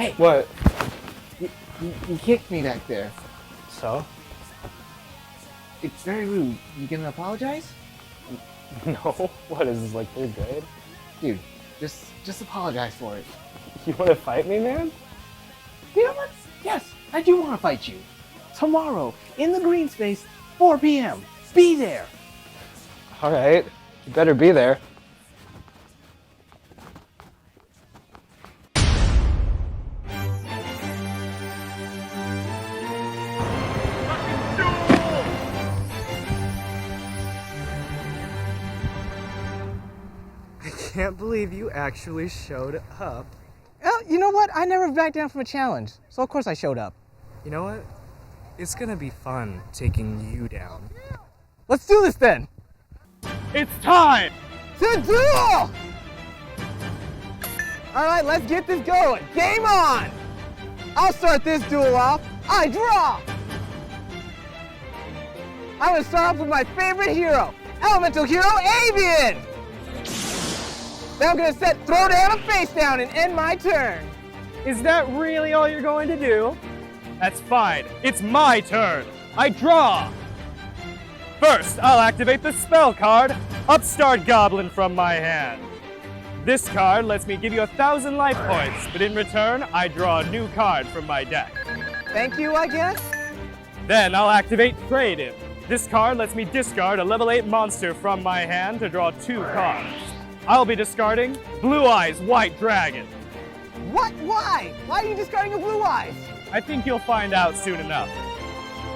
Hey! What? You kicked me back there. So? It's very rude. You gonna apologize? No. What is this, like 3rd grade? Dude, just apologize for it. You want to fight me, man? You know what? Yes, I do want to fight you. Tomorrow, in the green space, 4 p.m. Be there. All right. You better be there. I can't believe you actually showed up. Well, you know what? I never backed down from a challenge, so of course I showed up. You know what? It's gonna be fun taking you down. Let's do this then! It's time! To duel! Alright, let's get this going. Game on! I'll start this duel off. I draw! I'm gonna start off with my favorite hero, Elemental Hero Avian! Then I'm gonna set throw down a face down and end my turn. Is that really all you're going to do? That's fine. It's my turn. I draw. First, I'll activate the spell card, Upstart Goblin, from my hand. This card lets me give you 1,000 life points, but in return, I draw a new card from my deck. Thank you, I guess? Then I'll activate Trade-In. This card lets me discard a level 8 monster from my hand to draw 2 cards. I'll be discarding Blue Eyes White Dragon. What? Why? Why are you discarding a Blue Eyes? I think you'll find out soon enough.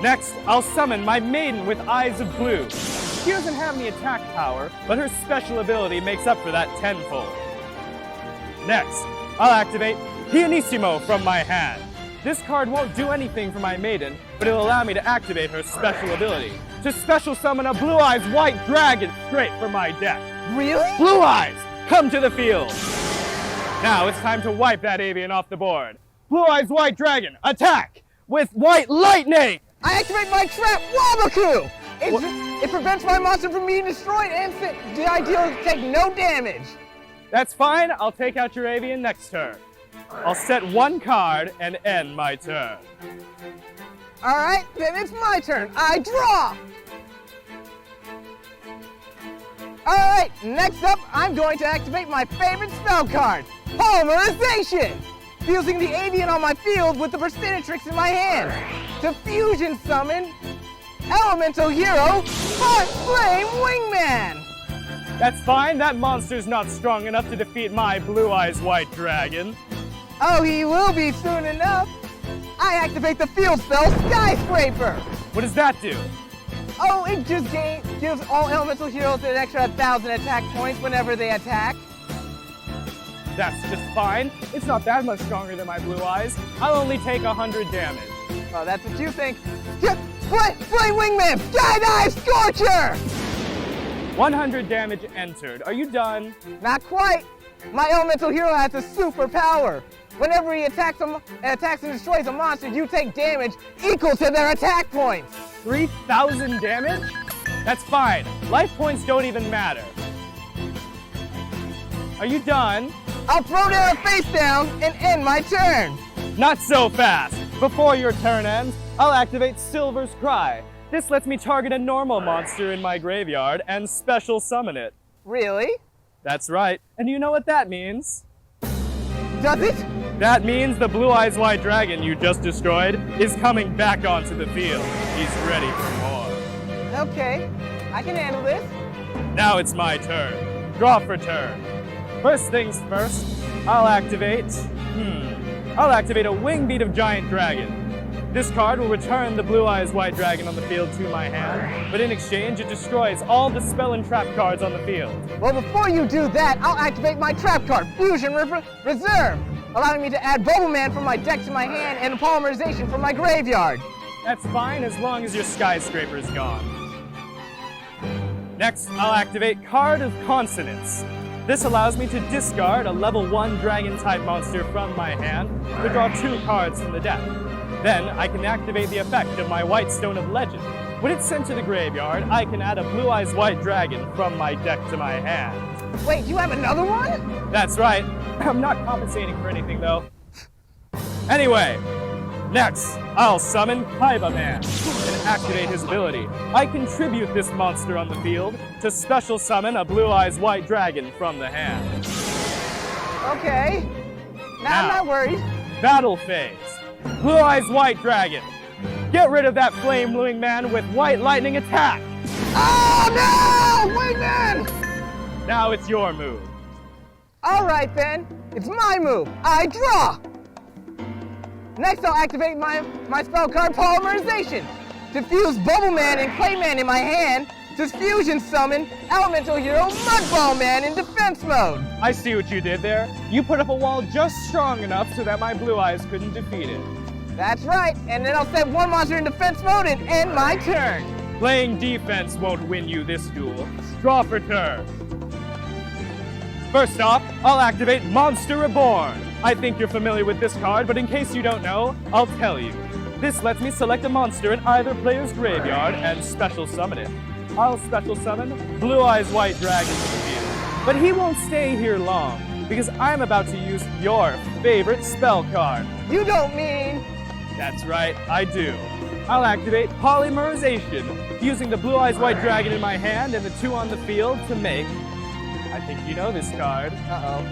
Next, I'll summon my Maiden with Eyes of Blue. She doesn't have any attack power, but her special ability makes up for that tenfold. Next, I'll activate Pianissimo from my hand. This card won't do anything for my Maiden, but it'll allow me to activate her special ability to special summon a Blue Eyes White Dragon straight from my deck. Really? Blue Eyes, come to the field! Now it's time to wipe that avian off the board. Blue Eyes White Dragon, attack! With White Lightning! I activate my trap, Wabaku! It prevents my monster from being destroyed and the ideal take no damage. That's fine, I'll take out your avian next turn. I'll set 1 card and end my turn. Alright, then it's my turn. I draw! Alright, next up, I'm going to activate my favorite spell card, Polymerization! Fusing the avian on my field with the Persinatrix in my hand. To fusion summon Elemental Hero Flame Wingman! That's fine, that monster's not strong enough to defeat my Blue Eyes White Dragon. Oh, he will be soon enough! I activate the field spell Skyscraper! What does that do? Oh, it just gives all elemental heroes an extra 1,000 attack points whenever they attack. That's just fine. It's not that much stronger than my Blue Eyes. I'll only take 100 damage. Oh, that's what you think. Flame Wingman! Skydive Scorcher! 100 damage entered. Are you done? Not quite. My elemental hero has a superpower. Whenever he attacks and destroys a monster, you take damage equal to their attack points. 3,000 damage? That's fine. Life points don't even matter. Are you done? I'll throw down a face down and end my turn. Not so fast. Before your turn ends, I'll activate Silver's Cry. This lets me target a normal monster in my graveyard and special summon it. Really? That's right. And you know what that means? Does it? That means the Blue Eyes White Dragon you just destroyed is coming back onto the field. He's ready for more. Okay, I can handle this. Now it's my turn. Draw for turn. First things first, I'll activate a Wing Beat of Giant Dragon. This card will return the Blue Eyes White Dragon on the field to my hand, but in exchange it destroys all the spell and trap cards on the field. Well, before you do that, I'll activate my trap card, Fusion Reserve, allowing me to add Bubble Man from my deck to my hand and Polymerization from my graveyard. That's fine as long as your Skyscraper's gone. Next, I'll activate Card of Consonance. This allows me to discard a level 1 dragon-type monster from my hand to draw 2 cards from the deck. Then, I can activate the effect of my White Stone of Legend. When it's sent to the graveyard, I can add a Blue Eyes White Dragon from my deck to my hand. Wait, you have another one? That's right. I'm not compensating for anything, though. Anyway, next, I'll summon Kaiba Man and activate his ability. I contribute this monster on the field to special summon a Blue Eyes White Dragon from the hand. Okay. Now I'm not worried. Battle phase. Blue Eyes White Dragon. Get rid of that flame-bluing man with White Lightning attack. Oh no! Wait, man! Now it's your move. All right then. It's my move. I draw. Next, I'll activate my spell card Polymerization to fuse Bubble Man and Clay Man in my hand to fusion summon Elemental Hero Mudball Man in defense mode. I see what you did there. You put up a wall just strong enough so that my Blue Eyes couldn't defeat it. That's right, and then I'll set one monster in defense mode and end my turn. Playing defense won't win you this duel. Draw for turn. First off, I'll activate Monster Reborn. I think you're familiar with this card, but in case you don't know, I'll tell you. This lets me select a monster in either player's graveyard and special summon it. I'll special summon Blue Eyes White Dragon to the field. But he won't stay here long, because I'm about to use your favorite spell card. You don't mean... That's right, I do. I'll activate Polymerization, using the Blue Eyes White Dragon in my hand and the 2 on the field to make... I think you know this card. Uh-oh.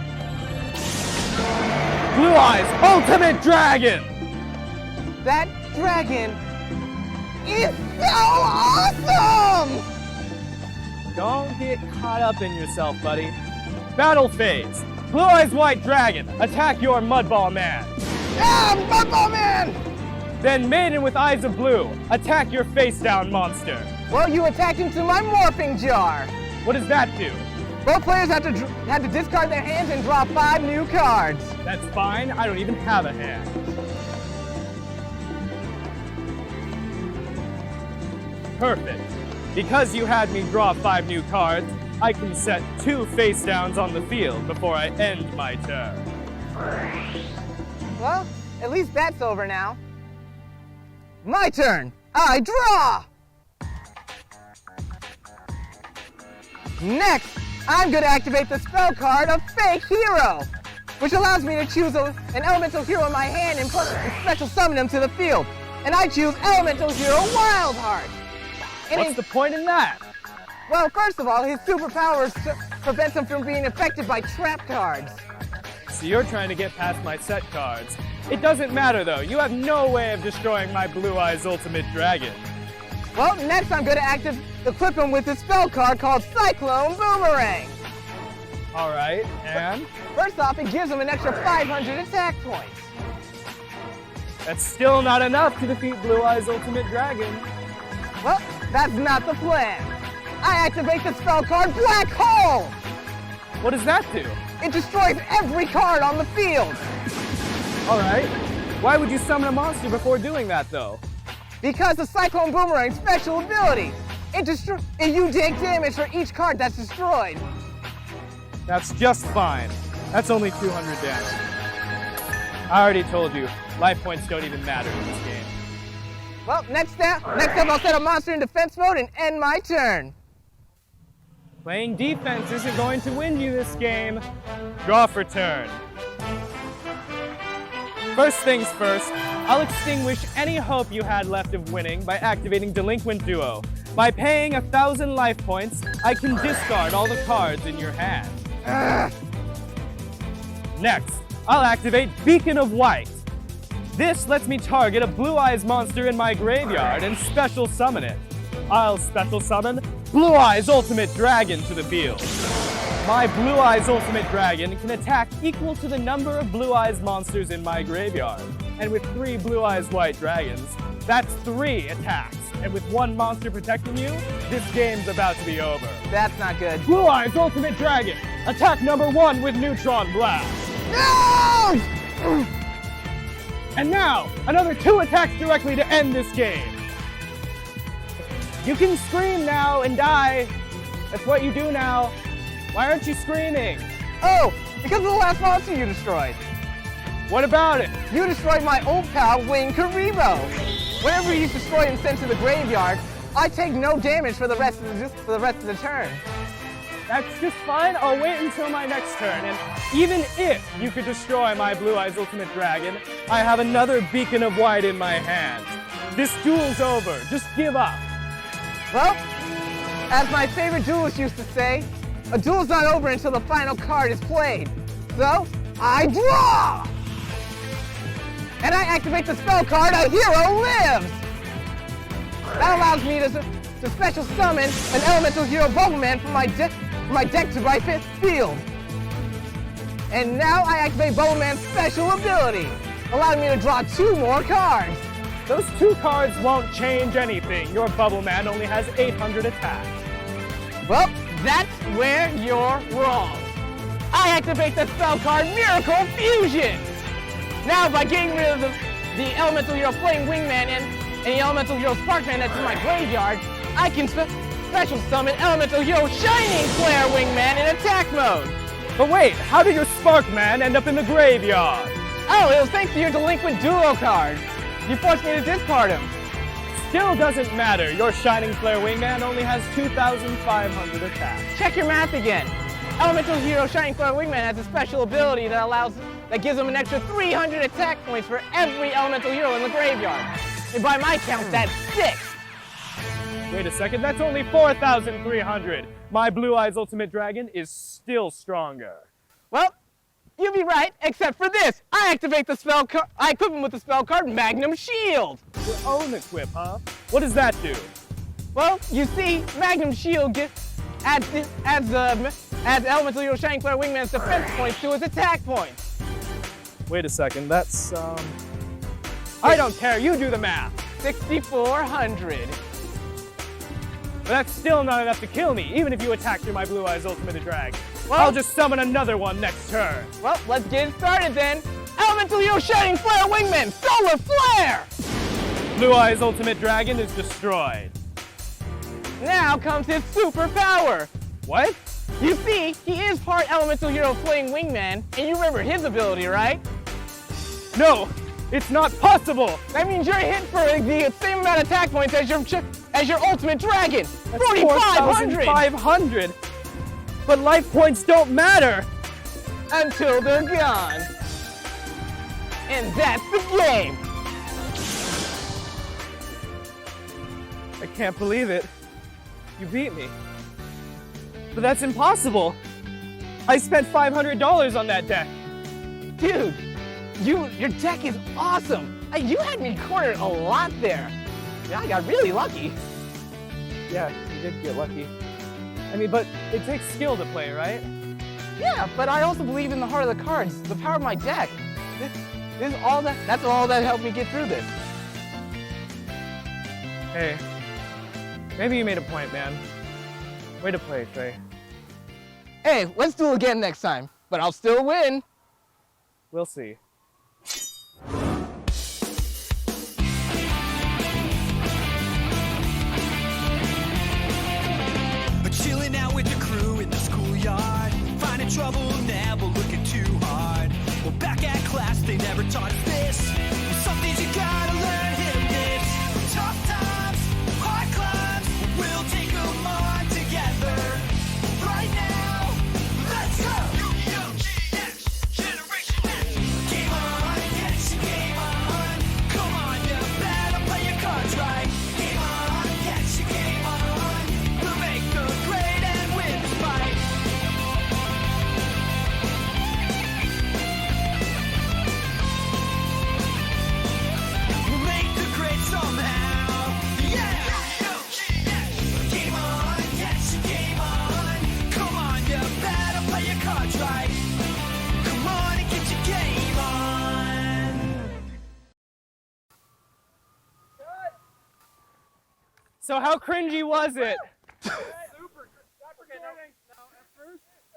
Blue Eyes Ultimate Dragon! That dragon is so awesome! Don't get caught up in yourself, buddy. Battle phase. Blue Eyes White Dragon, attack your Mudball Man. Ah, Mudball Man! Then Maiden with Eyes of Blue, attack your face-down monster. Well, you attacked into my morphing jar. What does that do? Both players have to discard their hands and draw 5 new cards. That's fine, I don't even have a hand. Perfect. Because you had me draw 5 new cards, I can set 2 face downs on the field before I end my turn. Well, at least that's over now. My turn. I draw. Next, I'm going to activate the spell card of Fake Hero, which allows me to choose an elemental hero in my hand and special summon him to the field. And I choose Elemental Hero Wildheart. What's the point in that? Well, first of all, his superpowers prevents him from being affected by trap cards. So you're trying to get past my set cards. It doesn't matter though, you have no way of destroying my Blue Eyes Ultimate Dragon. Well, next I'm going to equip him with a spell card called Cyclone Boomerang. Alright, and? First off, it gives him an extra 500 attack points. That's still not enough to defeat Blue Eyes Ultimate Dragon. Well, that's not the plan. I activate the spell card Black Hole. What does that do? It destroys every card on the field. Alright. Why would you summon a monster before doing that though? Because the Cyclone Boomerang's special ability. You take damage for each card that's destroyed. That's just fine. That's only 200 damage. I already told you, life points don't even matter in this game. Well, next up I'll set a monster in defense mode and end my turn. Playing defense isn't going to win you this game. Draw for turn. First things first, I'll extinguish any hope you had left of winning by activating Delinquent Duo. By paying 1,000 life points, I can discard all the cards in your hand. Next, I'll activate Beacon of White. This lets me target a Blue Eyes monster in my graveyard and special summon it. I'll special summon Blue Eyes Ultimate Dragon to the field. My Blue Eyes Ultimate Dragon can attack equal to the number of Blue Eyes monsters in my graveyard. And with 3 Blue Eyes White Dragons, that's 3 attacks. And with 1 monster protecting you, this game's about to be over. That's not good. Blue Eyes Ultimate Dragon, attack number 1 with Neutron Blast. No! And now, another 2 attacks directly to end this game. You can scream now and die. That's what you do now. Why aren't you screaming? Oh, because of the last monster you destroyed. What about it? You destroyed my old pal, Wing Karibo. Whenever he's destroyed and sent to the graveyard, I take no damage for the rest of the turn. That's just fine. I'll wait until my next turn. And even if you could destroy my Blue Eyes Ultimate Dragon, I have another beacon of white in my hand. This duel's over. Just give up. Well, as my favorite duelist used to say, a duel's not over until the final card is played. So, I draw! And I activate the spell card, A Hero Lives! That allows me to special summon an Elemental Hero Bubble Man from my deck to my fifth field. And now I activate Bubble Man's special ability, allowing me to draw 2 more cards. Those 2 cards won't change anything. Your Bubble Man only has 800 attack. Well, that's where you're wrong. I activate the spell card Miracle Fusion. Now, by getting rid of the Elemental Hero Flame Wingman and the Elemental Hero Sparkman that's in my graveyard, I can special summon Elemental Hero Shining Flare Wingman in attack mode. But wait, how did your Sparkman end up in the graveyard? Oh, it was thanks to your delinquent duo card. You forced me to discard him. Still doesn't matter. Your Shining Flare Wingman only has 2,500 attack. Check your math again. Elemental Hero Shining Flare Wingman has a special ability that gives him an extra 300 attack points for every Elemental Hero in the graveyard. And by my count, that's 6. Wait a second, that's only 4,300. My Blue Eyes Ultimate Dragon is still stronger. Well, you'd be right, except for this. I activate the spell card. I equip him with the spell card Magnum Shield. Your own equip, huh? What does that do? Well, you see, Magnum Shield adds Elemental Hero Shining Flare Wingman's defense points to his attack points. Wait a second, that's, I don't care, you do the math. 6,400. But that's still not enough to kill me, even if you attack through my Blue Eyes Ultimate Dragon. Well, I'll just summon another one next turn. Well, let's get it started then. Elemental Hero Shining Flare Wingman, Solar Flare! Blue Eyes Ultimate Dragon is destroyed. Now comes his superpower. What? You see, he is part Elemental Hero Flame Wingman, and you remember his ability, right? No, it's not possible. That means you're hit for the same amount of attack points as your Ultimate Dragon. That's 4,500. 4,500. But life points don't matter. Until they're gone. And that's the game. I can't believe it. You beat me. But that's impossible. I spent $500 on that deck. Dude, your deck is awesome. You had me cornered a lot there. Yeah, I got really lucky. Yeah, you did get lucky. I mean, but it takes skill to play, right? Yeah, but I also believe in the heart of the cards, the power of my deck. That's all that helped me get through this. Hey, maybe you made a point, man. Way to play, Trey. Hey, let's do it again next time, but I'll still win. We'll see. Chilling out with the crew in the schoolyard, finding trouble, never looking too hard. Well, back at class, they never taught us this. Some things you gotta learn, hit 'em this. Tough times, hard climbs, we'll take 'em on together. Right now, let's go! YuGiOh GX, Generation X. Game on, get your game on. Come on, you better play your cards right. Game on, get your game on. We'll make the grade and win this fight. We'll make the grade somehow. Yeah! YuGiOh GX. Game on, get your game on. Come on, you better play your cards right. Come on and get your game on. So how cringy was it? Super. Stop forgetting.